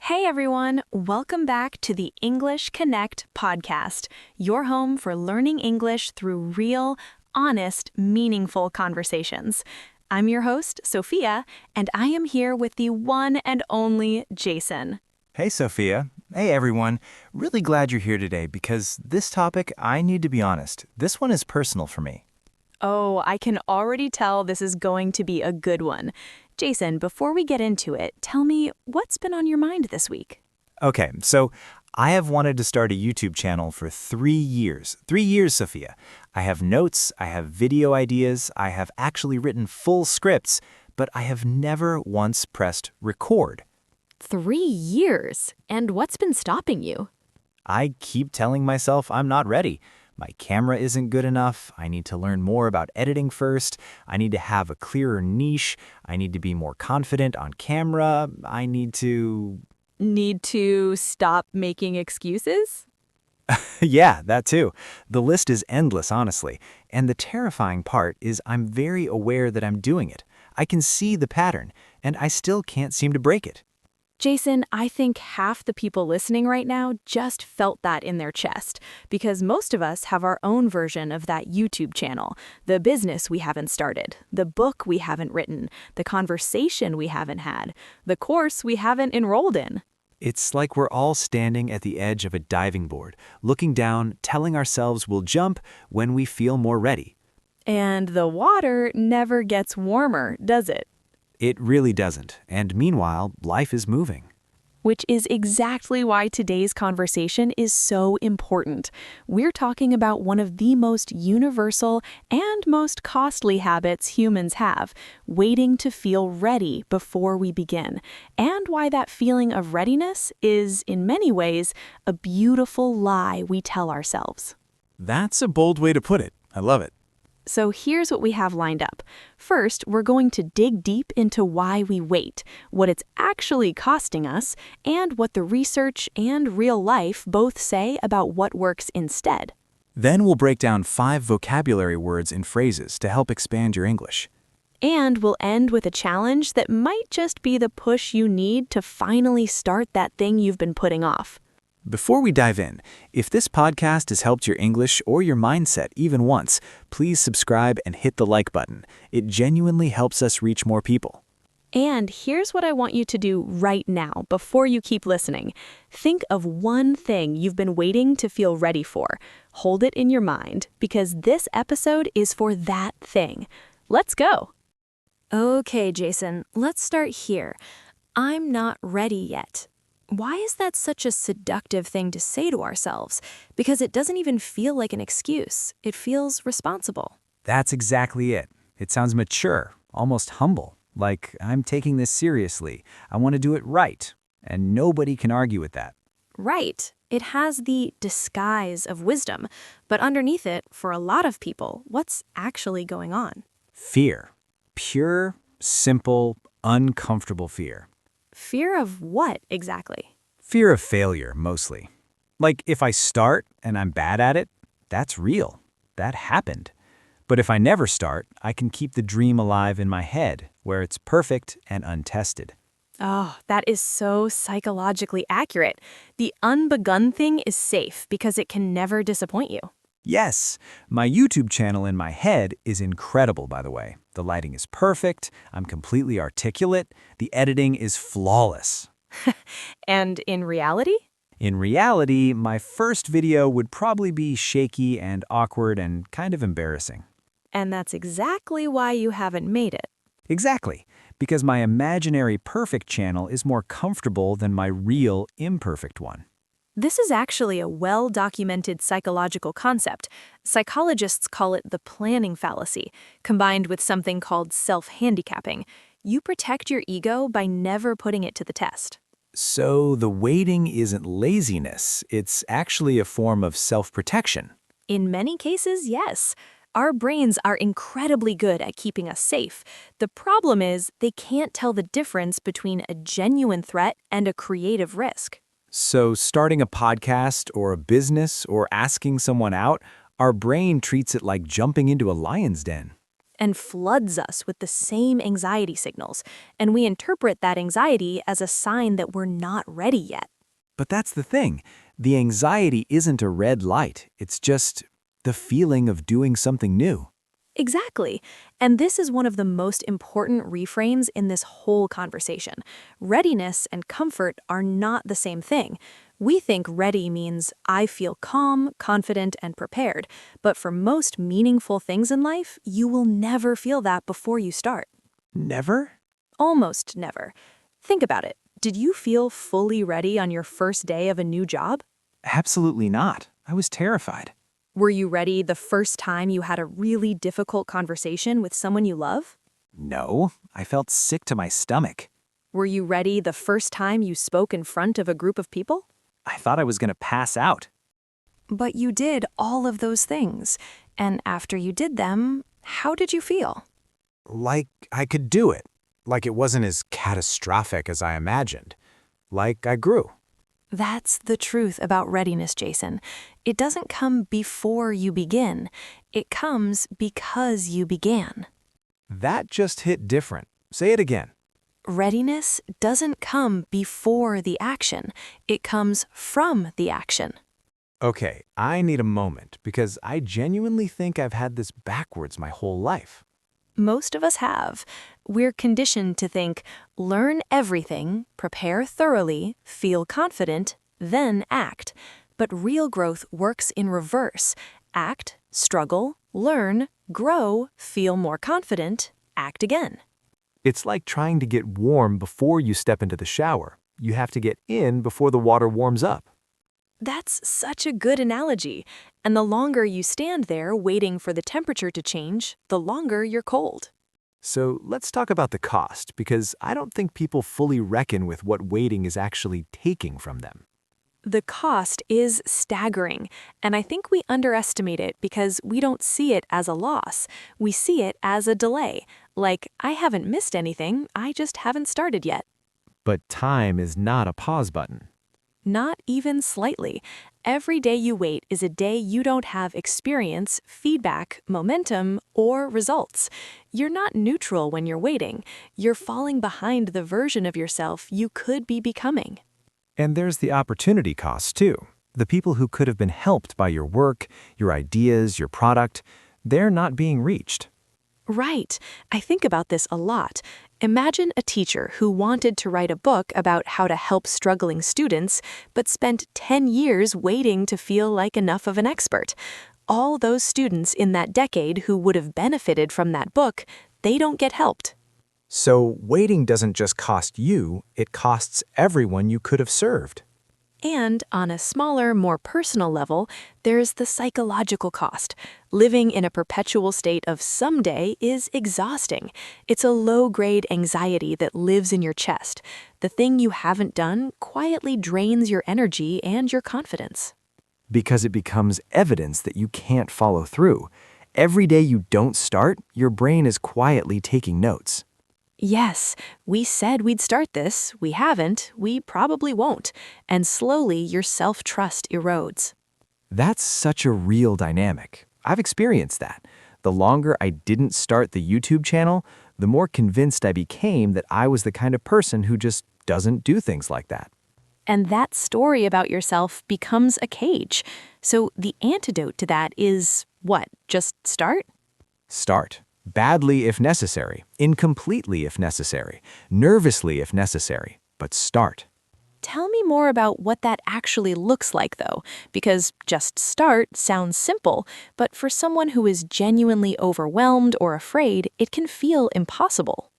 Hey everyone, welcome back to the English Connect podcast, your home for learning English through real, honest, meaningful conversations. I'm your host, Sophia, and I am here with the one and only Jason. Hey, Sophia. Hey, everyone. Really glad you're here today because this topic, I need to be honest, this one is personal for me. Oh, I can already tell this is going to be a good one. Jason, before we get into it, tell me what's been on your mind this week? Okay, so I have wanted to start a YouTube channel for 3 years. 3 years, Sophia. I have notes, I have video ideas, I have actually written full scripts, but I have never once pressed record. 3 years? And what's been stopping you? I keep telling myself I'm not ready. My camera isn't good enough. I need to learn more about editing first. I need to have a clearer niche. I need to be more confident on camera. I need to... Need to stop making excuses? Yeah, that too. The list is endless, honestly. And the terrifying part is I'm very aware that I'm doing it. I can see the pattern, and I still can't seem to break it. Jason, I think half the people listening right now just felt that in their chest, because most of us have our own version of that YouTube channel, the business we haven't started, the book we haven't written, the conversation we haven't had, the course we haven't enrolled in. It's like we're all standing at the edge of a diving board, looking down, telling ourselves we'll jump when we feel more ready. And the water never gets warmer, does it? It really doesn't, and meanwhile, life is moving. Which is exactly why today's conversation is so important. We're talking about one of the most universal and most costly habits humans have, waiting to feel ready before we begin, and why that feeling of readiness is, in many ways, a beautiful lie we tell ourselves. That's a bold way to put it. I love it. So here's what we have lined up. First, we're going to dig deep into why we wait, what it's actually costing us, and what the research and real life both say about what works instead. Then we'll break down 5 vocabulary words and phrases to help expand your English. And we'll end with a challenge that might just be the push you need to finally start that thing you've been putting off. Before we dive in, if this podcast has helped your English or your mindset even once, please subscribe and hit the like button. It genuinely helps us reach more people. And here's what I want you to do right now before you keep listening. Think of one thing you've been waiting to feel ready for. Hold it in your mind, because this episode is for that thing. Let's go. Okay, Jason, let's start here. I'm not ready yet. Why is that such a seductive thing to say to ourselves? Because it doesn't even feel like an excuse. It feels responsible. That's exactly it. It sounds mature, almost humble, like I'm taking this seriously. I want to do it right, and nobody can argue with that. Right. It has the disguise of wisdom, but underneath it, for a lot of people, what's actually going on? Fear. Pure, simple, uncomfortable fear. Fear of what exactly? Fear of failure, mostly. Like, if I start and I'm bad at it, that's real. That happened. But if I never start, I can keep the dream alive in my head, where it's perfect and untested. Oh, that is so psychologically accurate. The unbegun thing is safe because it can never disappoint you. Yes, my YouTube channel in my head is incredible, by the way. The lighting is perfect, I'm completely articulate, the editing is flawless. And in reality? In reality, my first video would probably be shaky and awkward and kind of embarrassing. And that's exactly why you haven't made it. Exactly, because my imaginary perfect channel is more comfortable than my real imperfect one. This is actually a well-documented psychological concept. Psychologists call it the planning fallacy, combined with something called self-handicapping. You protect your ego by never putting it to the test. So the waiting isn't laziness, it's actually a form of self-protection. In many cases, yes. Our brains are incredibly good at keeping us safe. The problem is they can't tell the difference between a genuine threat and a creative risk. So starting a podcast or a business or asking someone out, our brain treats it like jumping into a lion's den. and floods us with the same anxiety signals, and we interpret that anxiety as a sign that we're not ready yet. But that's the thing. The anxiety isn't a red light. It's just the feeling of doing something new. Exactly. And this is one of the most important reframes in this whole conversation. Readiness and comfort are not the same thing. We think ready means I feel calm, confident, and prepared. But for most meaningful things in life, you will never feel that before you start. Never? Almost never. Think about it. Did you feel fully ready on your first day of a new job? Absolutely not. I was terrified. Were you ready the first time you had a really difficult conversation with someone you love? No, I felt sick to my stomach. Were you ready the first time you spoke in front of a group of people? I thought I was going to pass out. But you did all of those things. And after you did them, how did you feel? Like I could do it. Like it wasn't as catastrophic as I imagined. Like I grew. That's the truth about readiness, Jason. It doesn't come before you begin. It comes because you began. That just hit different. Say it again. Readiness doesn't come before the action. It comes from the action. Okay, I need a moment because I genuinely think I've had this backwards my whole life. Most of us have. We're conditioned to think, learn everything, prepare thoroughly, feel confident, then act. But real growth works in reverse. Act, struggle, learn, grow, feel more confident, act again. It's like trying to get warm before you step into the shower. You have to get in before the water warms up. That's such a good analogy. And the longer you stand there waiting for the temperature to change, the longer you're cold. So let's talk about the cost, because I don't think people fully reckon with what waiting is actually taking from them. The cost is staggering, and I think we underestimate it because we don't see it as a loss. We see it as a delay. Like, I haven't missed anything, I just haven't started yet. But time is not a pause button. Not even slightly. Every day you wait is a day you don't have experience, feedback, momentum, or results. You're not neutral when you're waiting. You're falling behind the version of yourself you could be becoming. And there's the opportunity cost, too. The people who could have been helped by your work, your ideas, your product, they're not being reached. Right. I think about this a lot. Imagine a teacher who wanted to write a book about how to help struggling students, but spent 10 years waiting to feel like enough of an expert. All those students in that decade who would have benefited from that book, they don't get helped. So waiting doesn't just cost you, it costs everyone you could have served. And on a smaller, more personal level, there's the psychological cost. Living in a perpetual state of someday is exhausting. It's a low-grade anxiety that lives in your chest. The thing you haven't done quietly drains your energy and your confidence. Because it becomes evidence that you can't follow through. Every day you don't start, your brain is quietly taking notes. Yes, we said we'd start this, we haven't, we probably won't, and slowly your self-trust erodes. That's such a real dynamic. I've experienced that. The longer I didn't start the YouTube channel, the more convinced I became that I was the kind of person who just doesn't do things like that. And that story about yourself becomes a cage. So the antidote to that is, what, just start? Start. Badly if necessary, incompletely if necessary, nervously if necessary, but start. Tell me more about what that actually looks like, though, because just start sounds simple, but for someone who is genuinely overwhelmed or afraid, it can feel impossible.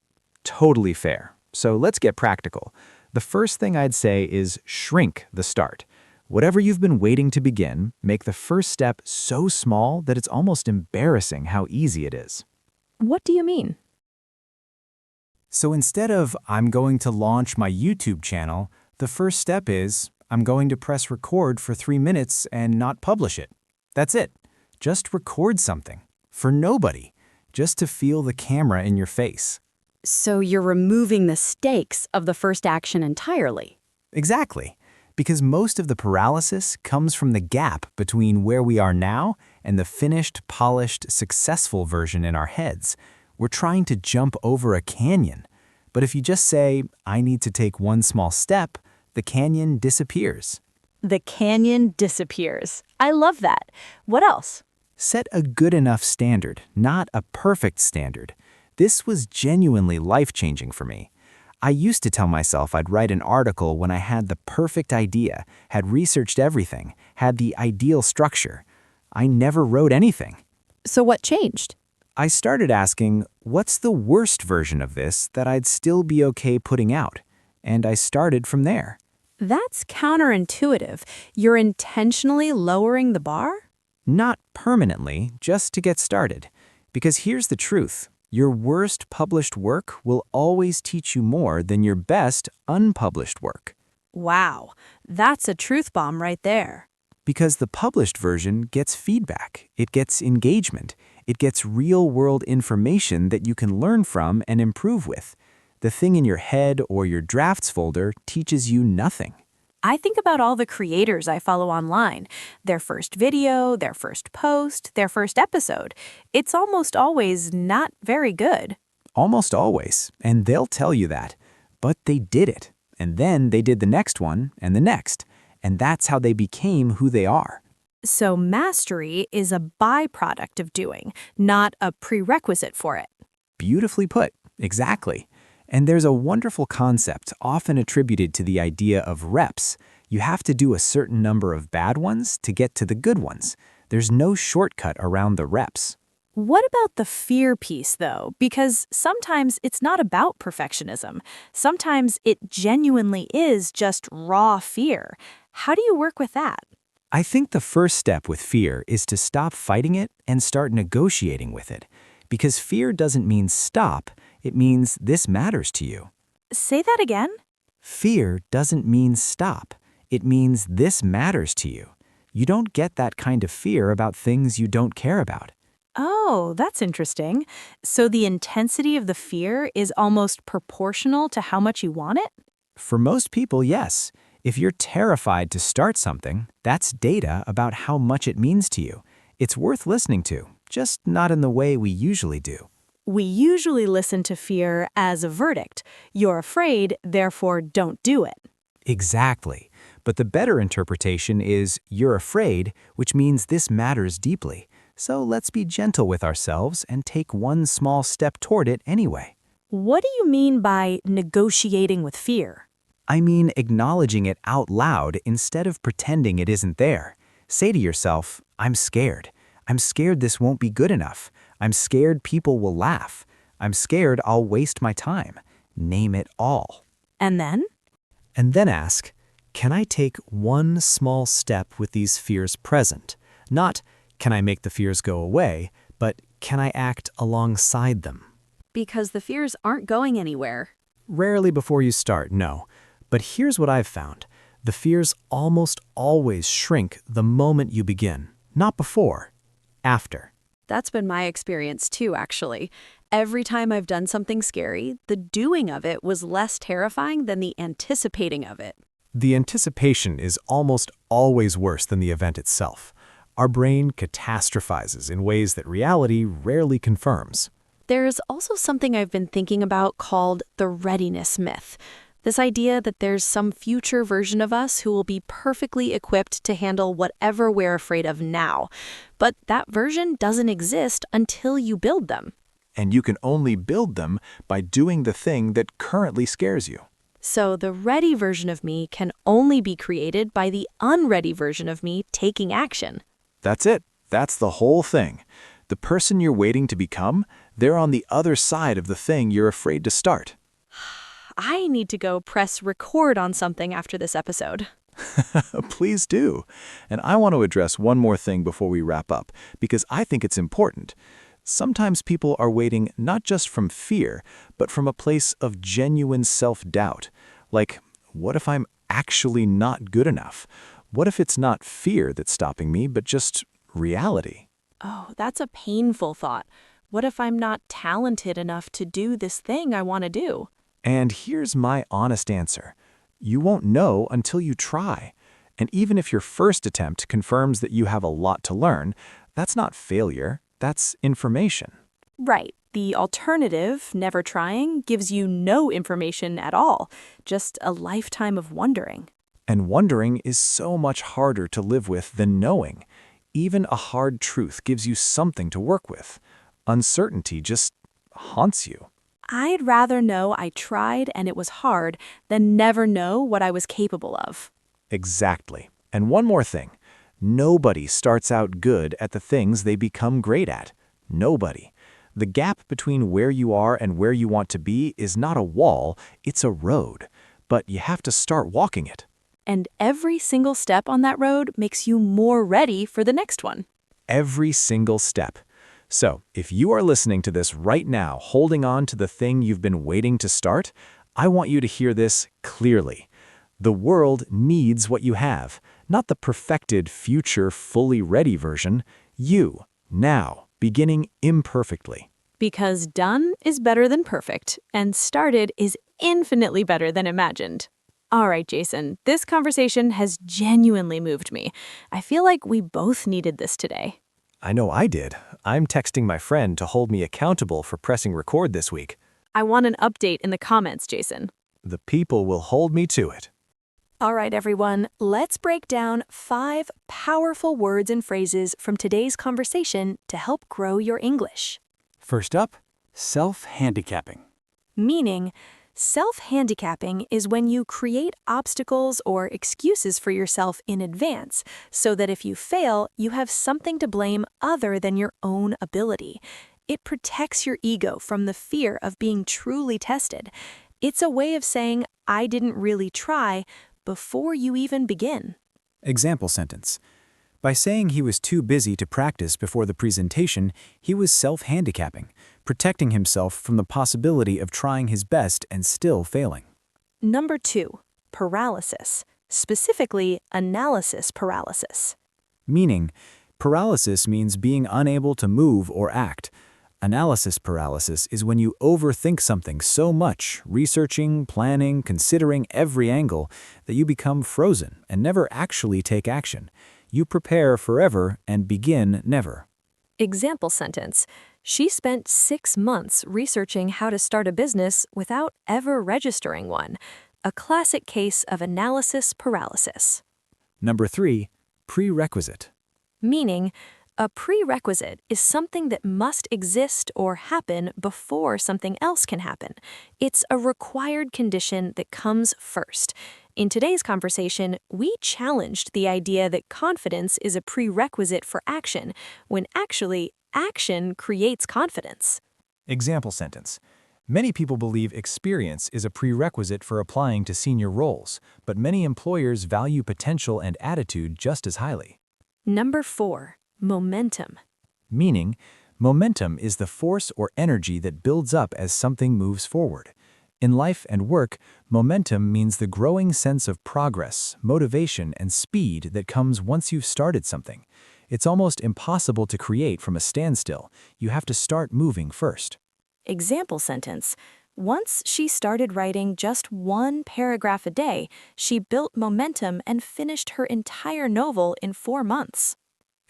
Totally fair. So let's get practical. The first thing I'd say is shrink the start. Whatever you've been waiting to begin, make the first step so small that it's almost embarrassing how easy it is. What do you mean? So instead of I'm going to launch my YouTube channel, the first step is I'm going to press record for 3 minutes and not publish it. That's it. Just record something. For nobody. Just to feel the camera in your face. So you're removing the stakes of the first action entirely. Exactly. Because most of the paralysis comes from the gap between where we are now and the finished, polished, successful version in our heads. We're trying to jump over a canyon. But if you just say, I need to take one small step, the canyon disappears. The canyon disappears. I love that. What else? Set a good enough standard, not a perfect standard. This was genuinely life-changing for me. I used to tell myself I'd write an article when I had the perfect idea, had researched everything, had the ideal structure. I never wrote anything. So what changed? I started asking, what's the worst version of this that I'd still be okay putting out? And I started from there. That's counterintuitive. You're intentionally lowering the bar? Not permanently, just to get started. Because here's the truth. Your worst published work will always teach you more than your best unpublished work. Wow, that's a truth bomb right there. Because the published version gets feedback, it gets engagement, it gets real-world information that you can learn from and improve with. The thing in your head or your drafts folder teaches you nothing. I think about all the creators I follow online. Their first video, their first post, their first episode. It's almost always not very good. Almost always, and they'll tell you that. But they did it, and then they did the next one and the next, and that's how they became who they are. So mastery is a byproduct of doing, not a prerequisite for it. Beautifully put, exactly. And there's a wonderful concept often attributed to the idea of reps. You have to do a certain number of bad ones to get to the good ones. There's no shortcut around the reps. What about the fear piece, though? Because sometimes it's not about perfectionism. Sometimes it genuinely is just raw fear. How do you work with that? I think the first step with fear is to stop fighting it and start negotiating with it. Because fear doesn't mean stop, it means this matters to you. Say that again? Fear doesn't mean stop, it means this matters to you. You don't get that kind of fear about things you don't care about. Oh, that's interesting. So the intensity of the fear is almost proportional to how much you want it? For most people, yes. If you're terrified to start something, that's data about how much it means to you. It's worth listening to, just not in the way we usually do. We usually listen to fear as a verdict. You're afraid, therefore don't do it. Exactly. But the better interpretation is you're afraid, which means this matters deeply. So let's be gentle with ourselves and take one small step toward it anyway. What do you mean by negotiating with fear? I mean acknowledging it out loud instead of pretending it isn't there. Say to yourself, I'm scared. I'm scared this won't be good enough. I'm scared people will laugh. I'm scared I'll waste my time. Name it all. And then? And then ask, can I take one small step with these fears present? Not, can I make the fears go away, but can I act alongside them? Because the fears aren't going anywhere. Rarely before you start, no. But here's what I've found. The fears almost always shrink the moment you begin. Not before, after. That's been my experience too, actually. Every time I've done something scary, the doing of it was less terrifying than the anticipating of it. The anticipation is almost always worse than the event itself. Our brain catastrophizes in ways that reality rarely confirms. There's also something I've been thinking about called the readiness myth. This idea that there's some future version of us who will be perfectly equipped to handle whatever we're afraid of now. But that version doesn't exist until you build them. And you can only build them by doing the thing that currently scares you. So the ready version of me can only be created by the unready version of me taking action. That's it. That's the whole thing. The person you're waiting to become, they're on the other side of the thing you're afraid to start. I need to go press record on something after this episode. Please do. And I want to address one more thing before we wrap up, because I think it's important. Sometimes people are waiting not just from fear, but from a place of genuine self-doubt. Like, what if I'm actually not good enough? What if it's not fear that's stopping me, but just reality? Oh, that's a painful thought. What if I'm not talented enough to do this thing I want to do? And here's my honest answer. You won't know until you try. And even if your first attempt confirms that you have a lot to learn, That's not failure, that's information. Right. The alternative, never trying, gives you no information at all, just a lifetime of wondering. And wondering is so much harder to live with than knowing. Even a hard truth gives you something to work with. Uncertainty just haunts you. I'd rather know I tried and it was hard than never know what I was capable of. Exactly. And one more thing. Nobody starts out good at the things they become great at. Nobody. The gap between where you are and where you want to be is not a wall, it's a road. But you have to start walking it. And every single step on that road makes you more ready for the next one. Every single step. So, if you are listening to this right now, holding on to the thing you've been waiting to start, I want you to hear this clearly. The world needs what you have, not the perfected, future, fully ready version. You, now, beginning imperfectly. Because done is better than perfect, and started is infinitely better than imagined. All right, Jason, this conversation has genuinely moved me. I feel like we both needed this today. I know I did. I'm texting my friend to hold me accountable for pressing record this week. I want an update in the comments, Jason. The people will hold me to it. All right, everyone, let's break down 5 powerful words and phrases from today's conversation to help grow your English. First up, self-handicapping. Meaning, self-handicapping is when you create obstacles or excuses for yourself in advance, so that if you fail, you have something to blame other than your own ability. It protects your ego from the fear of being truly tested. It's a way of saying, I didn't really try, before you even begin. Example sentence. By saying he was too busy to practice before the presentation, he was self-handicapping, protecting himself from the possibility of trying his best and still failing. Number 2, paralysis, specifically analysis paralysis. Meaning, paralysis means being unable to move or act. Analysis paralysis is when you overthink something so much, researching, planning, considering every angle, that you become frozen and never actually take action. You prepare forever and begin never. Example sentence. She spent 6 months researching how to start a business without ever registering one. A classic case of analysis paralysis. Number 3, prerequisite. Meaning, a prerequisite is something that must exist or happen before something else can happen. It's a required condition that comes first. In today's conversation, we challenged the idea that confidence is a prerequisite for action, when actually, action creates confidence. Example sentence. Many people believe experience is a prerequisite for applying to senior roles, but many employers value potential and attitude just as highly. Number 4, momentum. Meaning, momentum is the force or energy that builds up as something moves forward. In life and work, momentum means the growing sense of progress, motivation, and speed that comes once you've started something. It's almost impossible to create from a standstill. You have to start moving first. Example sentence. Once she started writing just 1 paragraph a day, she built momentum and finished her entire novel in 4 months.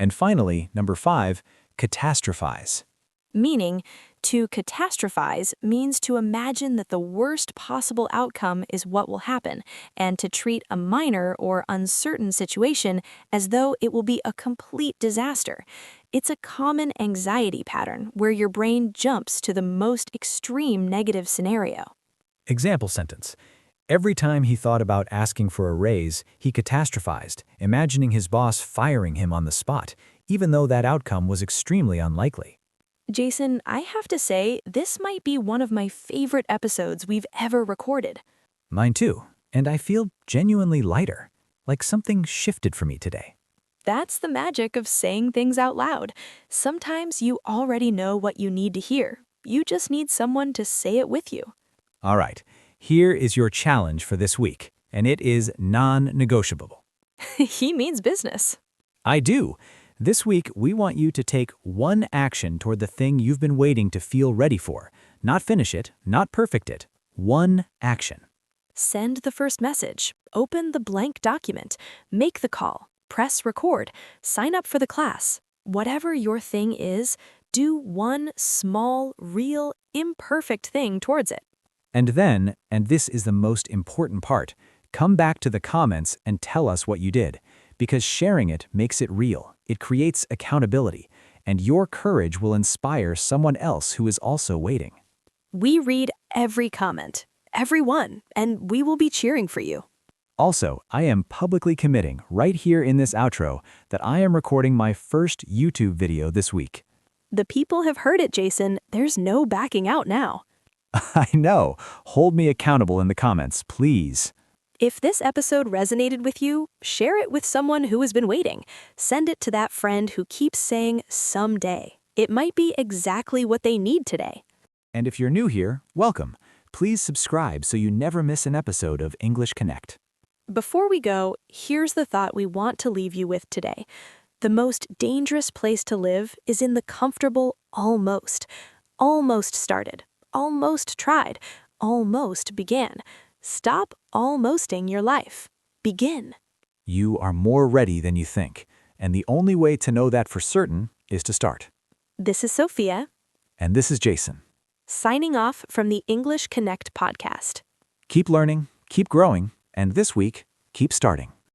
And finally, number 5, catastrophize. Meaning, to catastrophize means to imagine that the worst possible outcome is what will happen, and to treat a minor or uncertain situation as though it will be a complete disaster. It's a common anxiety pattern where your brain jumps to the most extreme negative scenario. Example sentence. Every time he thought about asking for a raise, he catastrophized, imagining his boss firing him on the spot, even though that outcome was extremely unlikely. Jason, I have to say, this might be one of my favorite episodes we've ever recorded. Mine too, and I feel genuinely lighter, like something shifted for me today. That's the magic of saying things out loud. Sometimes you already know what you need to hear. You just need someone to say it with you. All right, here is your challenge for this week, and it is non-negotiable. He means business. I do. This week, we want you to take one action toward the thing you've been waiting to feel ready for. Not finish it, not perfect it. One action. Send the first message. Open the blank document. Make the call. Press record. Sign up for the class. Whatever your thing is, do one small, real, imperfect thing towards it. And then, and this is the most important part, come back to the comments and tell us what you did, because sharing it makes it real. It creates accountability, and your courage will inspire someone else who is also waiting. We read every comment, every one, and we will be cheering for you. Also, I am publicly committing right here in this outro that I am recording my first YouTube video this week. The people have heard it, Jason. There's no backing out now. I know. Hold me accountable in the comments, please. If this episode resonated with you, share it with someone who has been waiting. Send it to that friend who keeps saying someday. It might be exactly what they need today. And if you're new here, welcome. Please subscribe so you never miss an episode of English Connect. Before we go, here's the thought we want to leave you with today. The most dangerous place to live is in the comfortable almost. Almost started, almost tried, almost began. Stop almosting your life. Begin. You are more ready than you think, and the only way to know that for certain is to start. This is Sophia. And this is Jason. Signing off from the English Connect podcast. Keep learning, keep growing, and this week, keep starting.